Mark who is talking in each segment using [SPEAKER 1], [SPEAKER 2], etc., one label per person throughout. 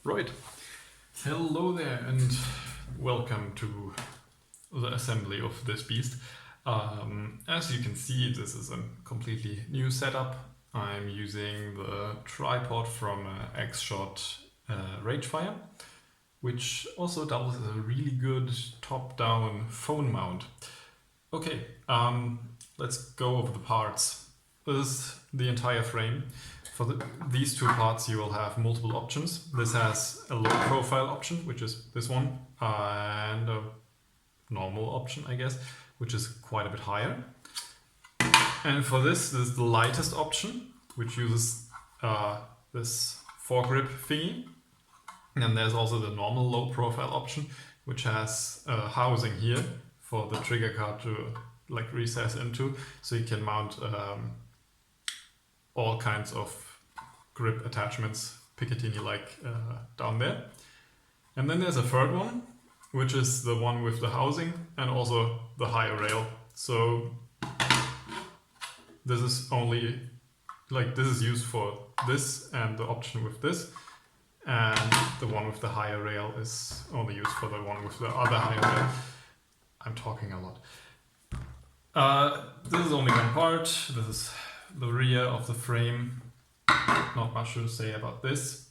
[SPEAKER 1] Right. Hello there and welcome to the assembly of this beast. As you can see, this is a completely new setup. I'm using the tripod from X-Shot Ragefire, which also doubles as a really good top-down phone mount. Okay, let's go over the parts. This is the entire frame. For these two parts you will have multiple options. This has a low profile option, which is this one, and a normal option, I guess, which is quite a bit higher. And for this is the lightest option, which uses this foregrip thingy. And there's also the normal low profile option, which has a housing here for the trigger card to like recess into, so you can mount all kinds of grip attachments, Picatinny like down there. And then there's a third one, which is the one with the housing and also the higher rail. So this is only like this is used for this and the option with this, and the one with the higher rail is only used for the one with the other higher rail. I'm talking a lot. This is only one part. This is the rear of the frame. Not much to say about this.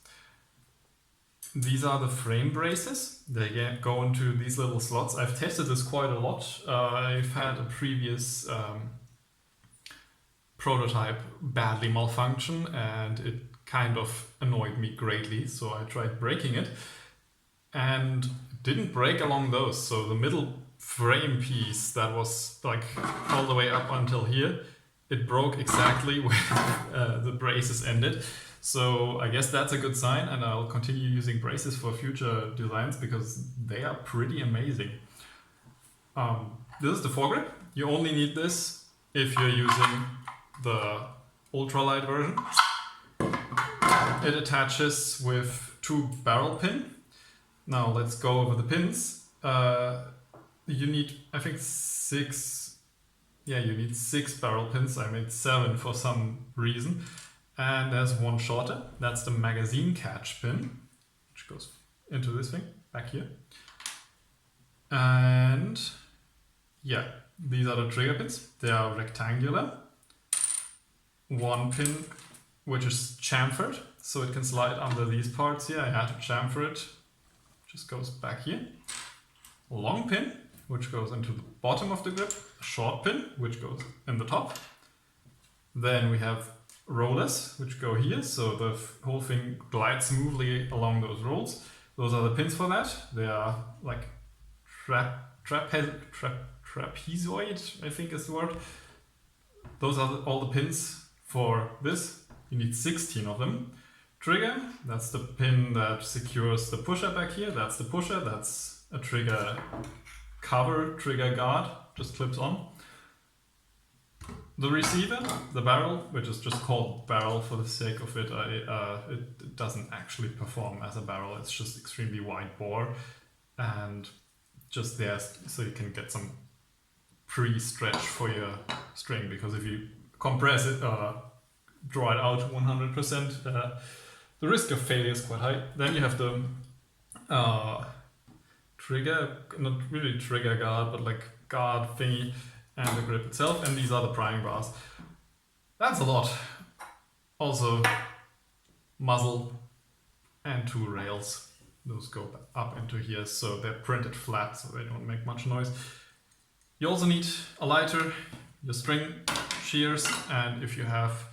[SPEAKER 1] These are the frame braces. They go into these little slots. I've tested this quite a lot. I've had a previous prototype badly malfunction and it kind of annoyed me greatly, so I tried breaking it and it didn't break along those. So the middle frame piece that was like all the way up until here, it broke exactly where the braces ended. So I guess that's a good sign, and I'll continue using braces for future designs because they are pretty amazing. This is the foregrip. You only need this if you're using the ultralight version. It attaches with 2 barrel pin. Now let's go over the pins. You need, I think, 6. Yeah, you need 6 barrel pins. I made 7 for some reason. And there's one shorter. That's the magazine catch pin, which goes into this thing back here. And yeah, these are the trigger pins. They are rectangular. One pin, which is chamfered, so it can slide under these parts here. I had to chamfer it. Just goes back here. A long pin, which goes into the bottom of the grip, a short pin, which goes in the top. Then we have rollers, which go here, so the whole thing glides smoothly along those rolls. Those are the pins for that. They are like trapezoid, I think is the word. Those are all the pins for this. You need 16 of them. Trigger, that's the pin that secures the pusher back here. That's the pusher, that's a trigger cover, trigger guard, just clips on. The receiver, the barrel, which is just called barrel for the sake of it. It doesn't actually perform as a barrel, it's just extremely wide bore and just there so you can get some pre-stretch for your string, because if you compress it, draw it out 100%, the risk of failure is quite high. Then you have the trigger, not really trigger guard, but like guard thingy, and the grip itself, and these are the priming bars. That's a lot. Also, muzzle and 2 rails. Those go up into here, so they're printed flat, so they don't make much noise. You also need a lighter, your string, shears, and if you have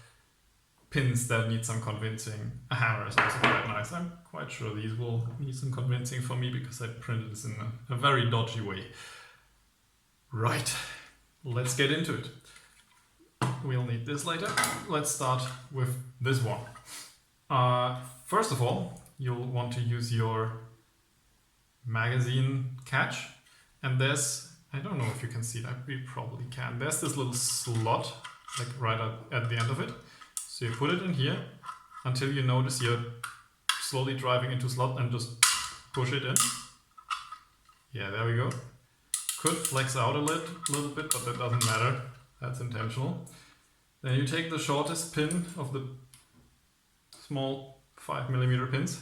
[SPEAKER 1] pins that need some convincing, a hammer is also quite nice. I'm quite sure these will need some convincing for me because I printed this in a very dodgy way. Right, let's get into it. We'll need this later. Let's start with this one. First of all, you'll want to use your magazine catch, and there's, I don't know if you can see that, we probably can. There's this little slot, like right at the end of it. So you put it in here until you notice you're slowly driving into slot and just push it in. Yeah, there we go. Could flex out a little bit, but that doesn't matter. That's intentional. Then you take the shortest pin of the small 5mm pins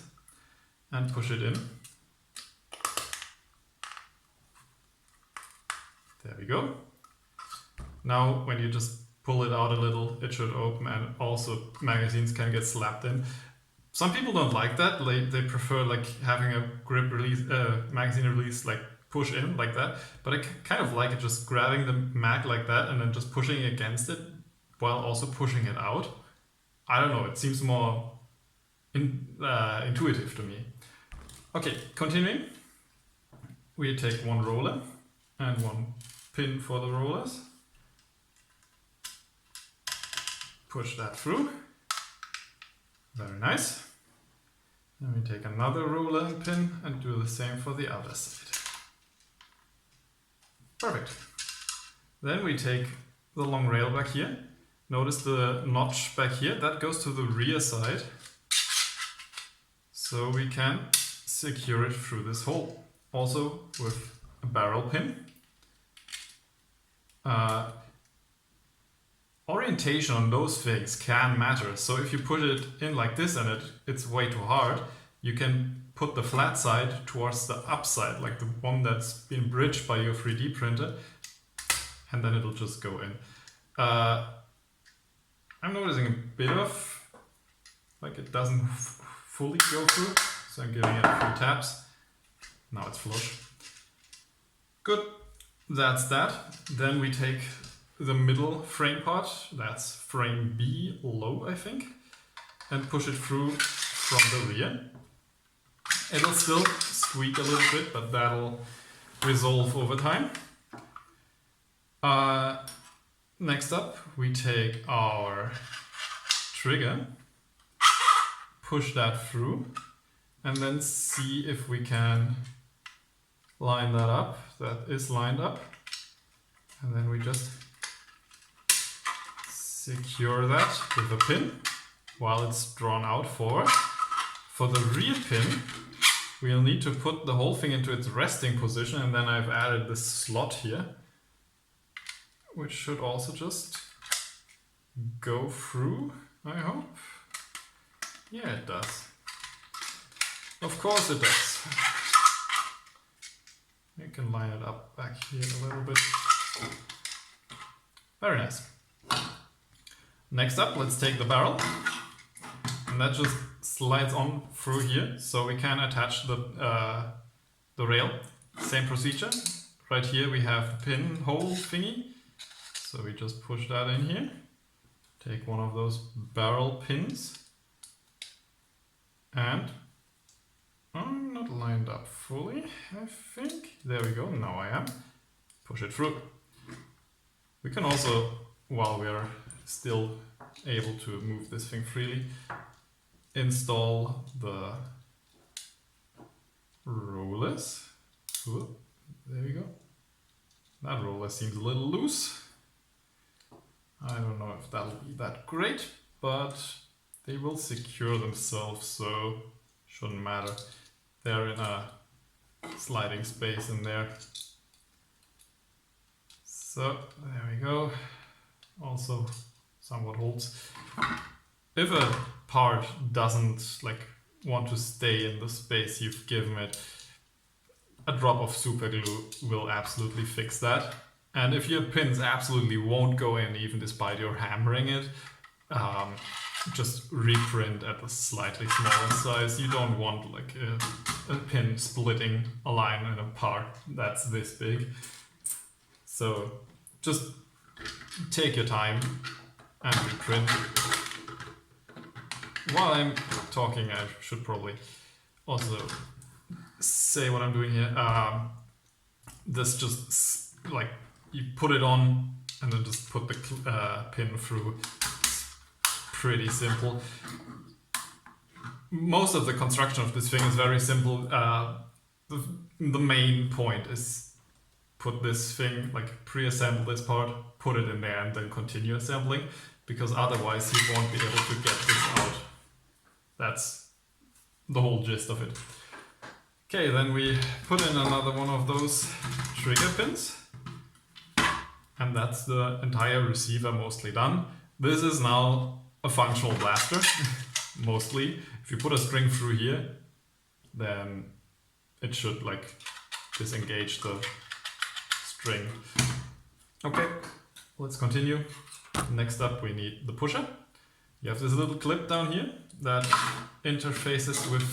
[SPEAKER 1] and push it in. There we go. Now when you just pull it out a little, it should open, and also magazines can get slapped in. Some people don't like that. They prefer like having a grip release, magazine release like push in like that. But I kind of like it just grabbing the mag like that and then just pushing against it while also pushing it out. I don't know, it seems more intuitive to me. Okay, continuing. We take one roller and one pin for the rollers. Push that through. Very nice. Then we take another roller and pin and do the same for the other side. Perfect. Then we take the long rail back here. Notice the notch back here, that goes to the rear side. So we can secure it through this hole. Also with a barrel pin. Orientation on those things can matter. So if you put it in like this and it's way too hard, you can put the flat side towards the upside, like the one that's been bridged by your 3D printer, and then it'll just go in. I'm noticing a bit of, like it doesn't fully go through, so I'm giving it a few taps. Now it's flush. Good, that's that. Then we take the middle frame part, that's frame B low, I think, and push it through from the rear. It'll still squeak a little bit, but that'll resolve over time. Next up, we take our trigger, push that through, and then see if we can line that up. That is lined up. And then we just secure that with a pin while it's drawn out forward. For the rear pin, we'll need to put the whole thing into its resting position, and then I've added this slot here, which should also just go through, I hope. Yeah, it does. Of course it does. You can line it up back here a little bit. Very nice. Next up, let's take the barrel, and that just slides on through here, so we can attach the rail. Same procedure. Right here we have the pinhole thingy, so we just push that in here. Take one of those barrel pins, and I'm not lined up fully, I think. There we go, now I am. Push it through. We can also, while we are still able to move this thing freely, install the rollers. Ooh, there we go. That roller seems a little loose. I don't know if that'll be that great, but they will secure themselves, so shouldn't matter. They're in a sliding space in there. So there we go. Also somewhat holds. If a part doesn't want to stay in the space you've given it, a drop of super glue will absolutely fix that. And if your pins absolutely won't go in, even despite your hammering it, just reprint at a slightly smaller size. You don't want a pin splitting a line in a part that's this big. So just take your time and reprint. While I'm talking, I should probably also say what I'm doing here. This just you put it on and then just put the pin through. Pretty simple. Most of the construction of this thing is very simple. The main point is put this thing, pre-assemble this part, put it in there and then continue assembling, because otherwise you won't be able to get this out. That's the whole gist of it. Okay, then we put in another one of those trigger pins, and that's the entire receiver mostly done. This is now a functional blaster, mostly. If you put a string through here, then it should like disengage the string. Okay, let's continue. Next up we need the pusher. You have this little clip down here that interfaces with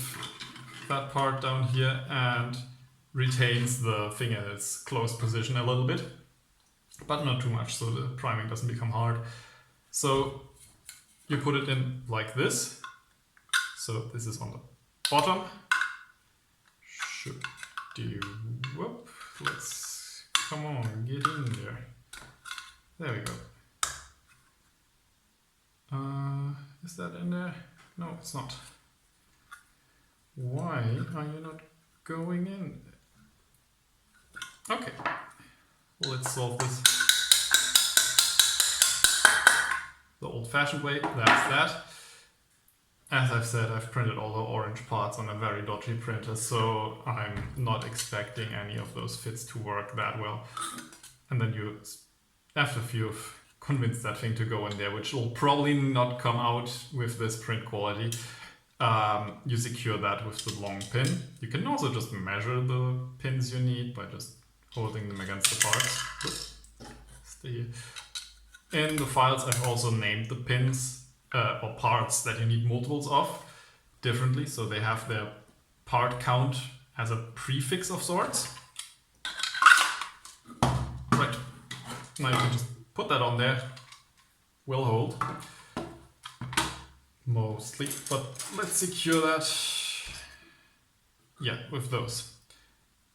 [SPEAKER 1] that part down here and retains the thing in its closed position a little bit, but not too much, so the priming doesn't become hard. So you put it in like this. So this is on the bottom. Should do. Whoop. Let's come on, get in there. There we go. Is that in there? No, it's not. Why are you not going in? Okay, let's solve this the old-fashioned way. That's that. As I've said, I've printed all the orange parts on a very dodgy printer, so I'm not expecting any of those fits to work that well. And then you, after you've convinced that thing to go in there, which will probably not come out with this print quality, you secure that with the long pin. You can also just measure the pins you need by just holding them against the parts. Oops. Stay here. In the files, I've also named the pins or parts that you need multiples of differently, so they have their part count as a prefix of sorts. Right, now you can just put that on there. Will hold. Mostly, but let's secure that. Yeah, with those.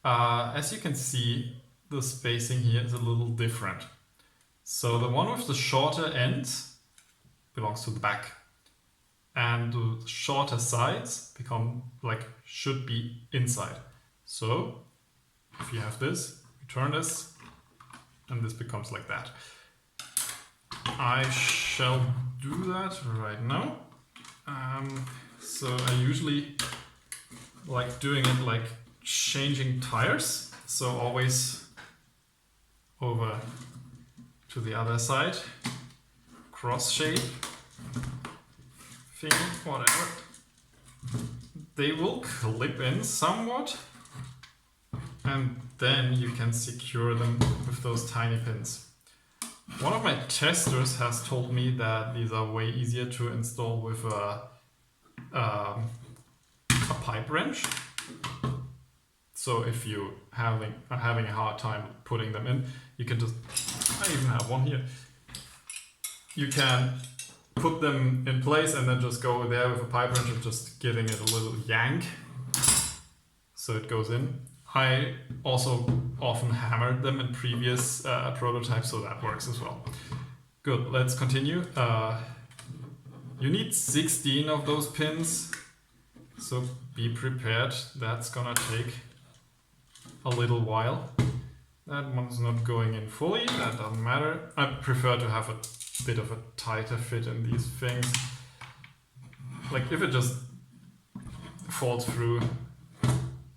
[SPEAKER 1] As you can see, the spacing here is a little different. So the one with the shorter ends belongs to the back, and the shorter sides should be inside. So if you have this, you turn this, and this becomes like that. I shall do that right now. So I usually like doing it like changing tires. So always over to the other side, cross shape, thing, whatever. They will clip in somewhat, and then you can secure them with those tiny pins. One of my testers has told me that these are way easier to install with a pipe wrench. So if you are having a hard time putting them in, you can just, I even have one here. You can put them in place and then just go there with a pipe wrench and just giving it a little yank so it goes in. I also often hammered them in previous prototypes, so that works as well. Good, let's continue. You need 16 of those pins, so be prepared. That's gonna take a little while. That one's not going in fully, that doesn't matter. I prefer to have a bit of a tighter fit in these things. Like if it just falls through,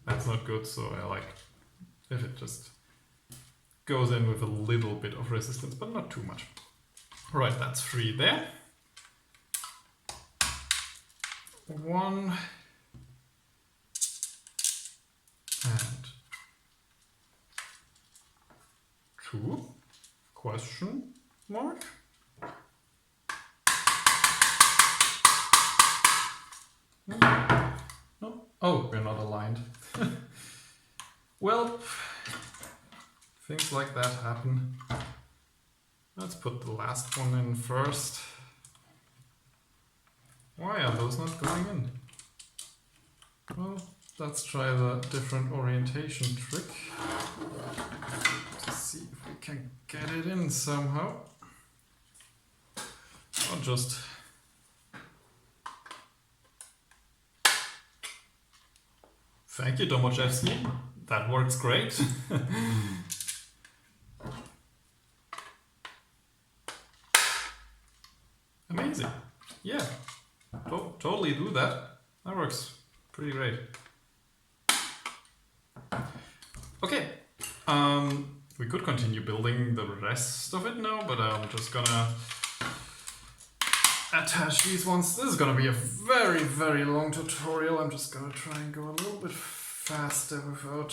[SPEAKER 1] that's not good, so I like if it just goes in with a little bit of resistance, but not too much. Right, that's 3 there. 1 and 2, question mark. No? Oh, we're not aligned. Well, things like that happen. Let's put the last one in first. Why are those not going in? Well, let's try the different orientation trick. Let's see if we can get it in somehow. Or just thank you, Domochevsky. That works great. Amazing. Yeah, totally do that. That works pretty great. Okay, we could continue building the rest of it now, but I'm just gonna attach these ones. This is gonna be a very, very long tutorial. I'm just gonna try and go a little bit faster without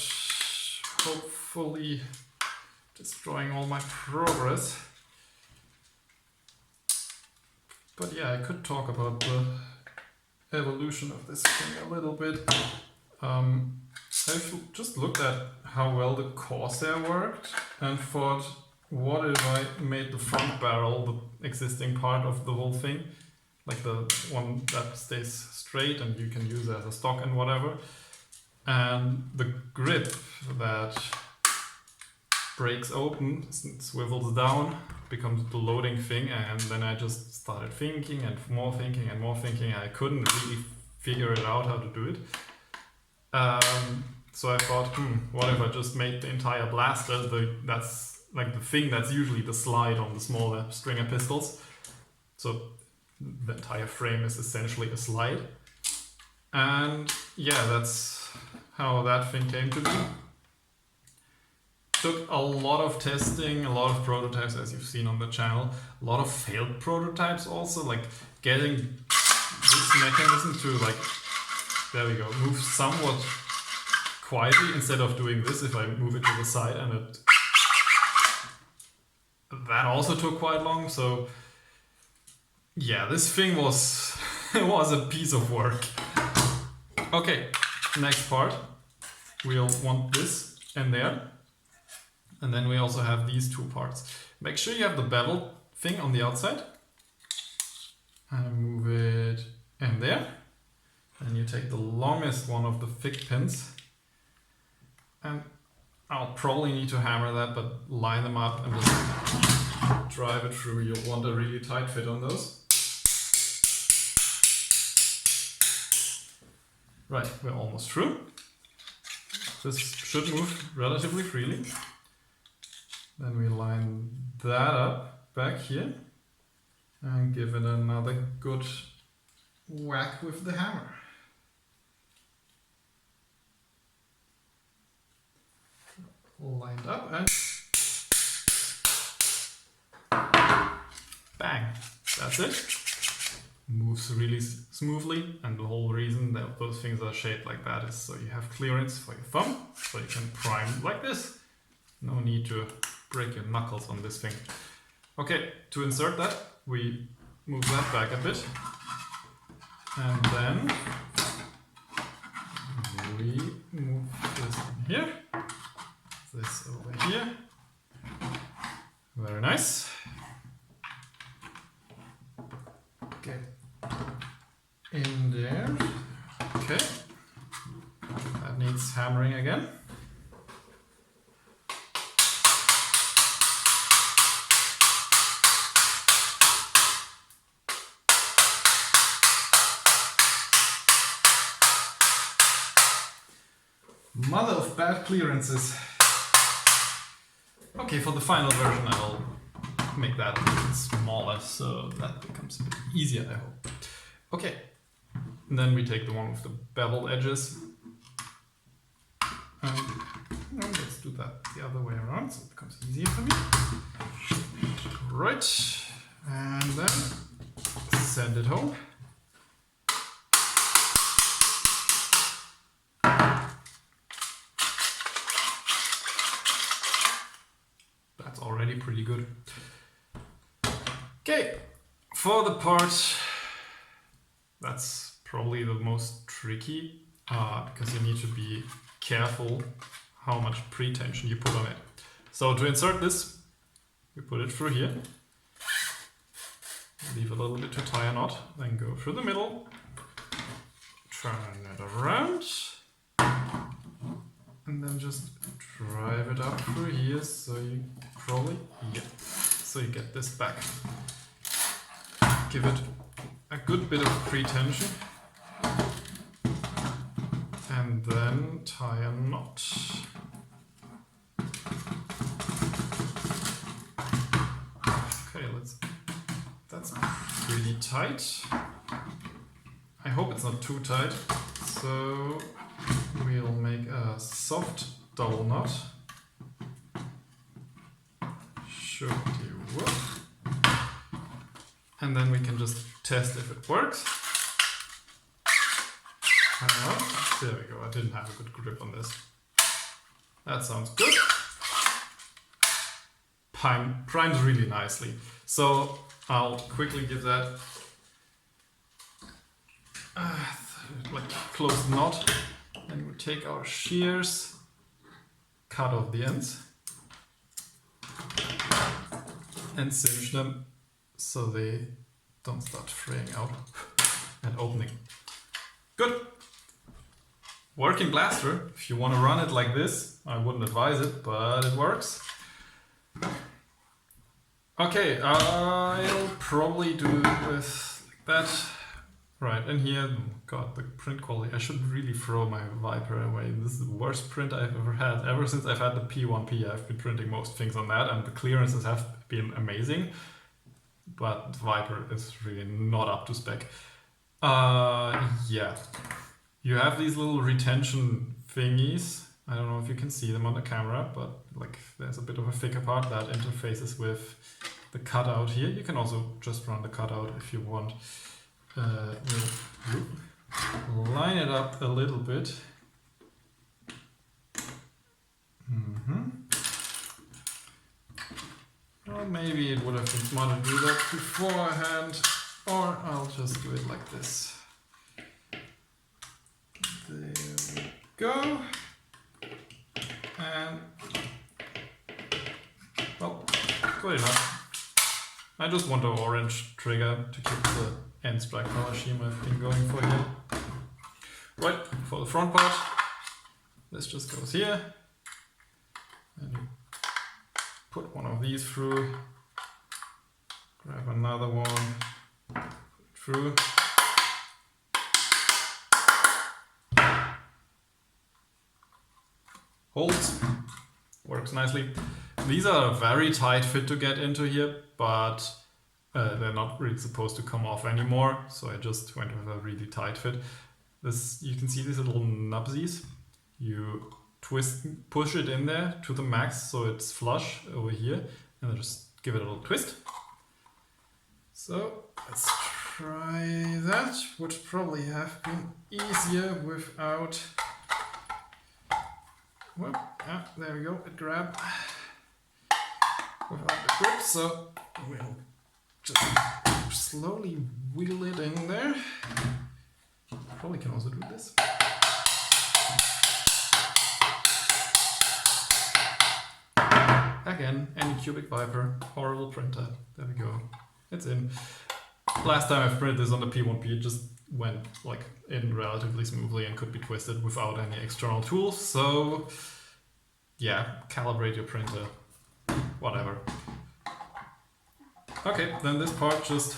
[SPEAKER 1] hopefully destroying all my progress. But yeah, I could talk about the evolution of this thing a little bit. I've just looked at how well the Corsair worked and thought, what if I made the front barrel the existing part of the whole thing, like the one that stays straight and you can use it as a stock and whatever, and the grip that breaks open, swivels down, becomes the loading thing. And then I just started thinking and more thinking and more thinking. I couldn't really figure it out how to do it. So I thought, what if I just made the entire blaster, that's like the thing that's usually the slide on the smaller Stringer pistols. So the entire frame is essentially a slide. And yeah, that's how that thing came to be. Took a lot of testing, a lot of prototypes, as you've seen on the channel, a lot of failed prototypes also, like getting this mechanism to, like, there we go, move somewhat quietly instead of doing this if I move it to the side, and that also took quite long. So yeah, this thing was was a piece of work. Okay, next part, we'll want this in there, and then we also have these two parts. Make sure you have the bevel thing on the outside and move it in there. And you take the longest one of the thick pins, and I'll probably need to hammer that, but line them up and just drive it through. You'll want a really tight fit on those. Right, we're almost through. This should move relatively freely. Then we line that up back here and give it another good whack with the hammer. Lined up and bang, that's it. Moves really smoothly, and the whole reason that those things are shaped like that is so you have clearance for your thumb, so you can prime like this. No need to break your knuckles on this thing. Okay, to insert that, we move that back a bit, and then we move this in here. This over here. Very nice. Get in there. Okay. That needs hammering again. Mother of bad clearances. Okay, for the final version I will make that a little smaller so that becomes a bit easier, I hope. Okay, and then we take the one with the beveled edges. And let's do that the other way around so it becomes easier for me. Right, and then send it home. Already pretty good. Okay, for the part that's probably the most tricky because you need to be careful how much pre-tension you put on it. So to insert this, we put it through here, leave a little bit to tie a knot, then go through the middle, turn it around, and then just drive it up through here, so you probably, so you get this back. Give it a good bit of pre-tension, and then tie a knot. Okay, that's pretty tight. I hope it's not too tight, so we'll make a soft double knot. Should do work. and then we can just test if it works. There we go, I didn't have a good grip on this. That sounds good. Primes really nicely. So I'll quickly give that like close knot, and we'll take our shears, cut off the ends, and cinch them so they don't start fraying out and opening. Good. Working blaster. If you want to run it like this, I wouldn't advise it, but it works. Okay, I'll probably do this like that. Right, and here, God, the print quality. I should really throw my Viper away. This is the worst print I've ever had. Ever since I've had the P1P, I've been printing most things on that, and the clearances have been amazing. But Viper is really not up to spec. Yeah. You have these little retention thingies. I don't know if you can see them on the camera, but like there's a bit of a thicker part that interfaces with the cutout here. You can also just run the cutout if you want. We'll line it up a little bit. Well, maybe it would have been smarter to do that beforehand, or I'll just do it like this. There we go. And, well, good enough. I just want an orange trigger to keep the end strike color scheme I've been going for here. Right, for the front part, this just goes here. And you put one of these through, grab another one, put it through. Holds, works nicely. These are a very tight fit to get into here, but they're not really supposed to come off anymore, so I just went with a really tight fit. This, you can see these little nubsies. You twist, push it in there to the max so it's flush over here, and then just give it a little twist. So let's try that. Would probably have been easier without. Well, yeah, there we go, it grabbed without the grip, so we'll just slowly wheel it in there. Probably can also do this. Again, Anycubic Viper, horrible printer, there we go, it's in. Last time I printed this on the P1P, it just went like in relatively smoothly and could be twisted without any external tools. So yeah, calibrate your printer, whatever. Okay, then this part just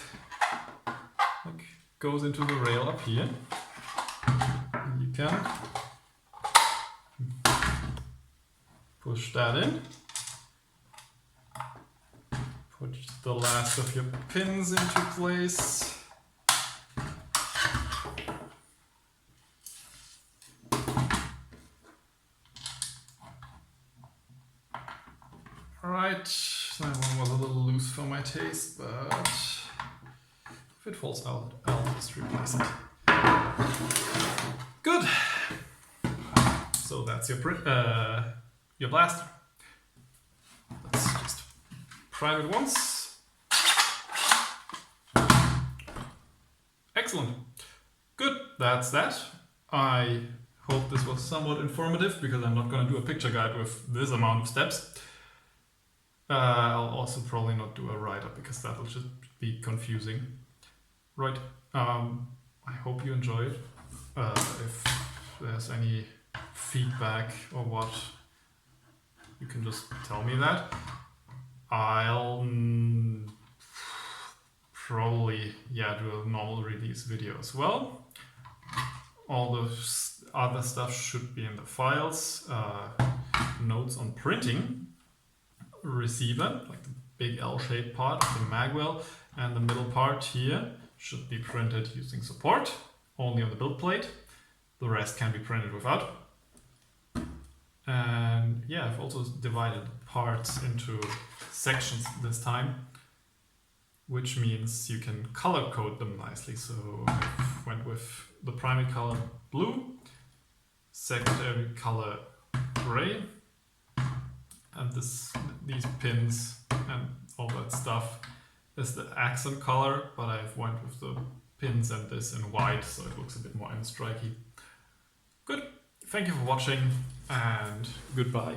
[SPEAKER 1] like goes into the rail up here. You can push that in. Put the last of your pins into place. Right, that one was a little loose for my taste, but if it falls out, I'll just replace it. Good. So that's your blaster. Let's just prime it once. Excellent. Good, that's that. I hope this was somewhat informative because I'm not going to do a picture guide with this amount of steps. I'll also probably not do a write-up because that will just be confusing. Right, I hope you enjoyed. If there's any feedback or what, you can just tell me that. I'll probably, yeah, do a normal release video as well. All the other stuff should be in the files. Notes on printing. Receiver, like the big L-shaped part of the magwell, and the middle part here should be printed using support, only on the build plate. The rest can be printed without. And yeah, I've also divided parts into sections this time. which means you can color code them nicely. So I went with the primary color blue, secondary color gray, and these pins and all that stuff is the accent color, but I've went with the pins and this in white, so it looks a bit more unstriky. Good. Thank you for watching, and goodbye.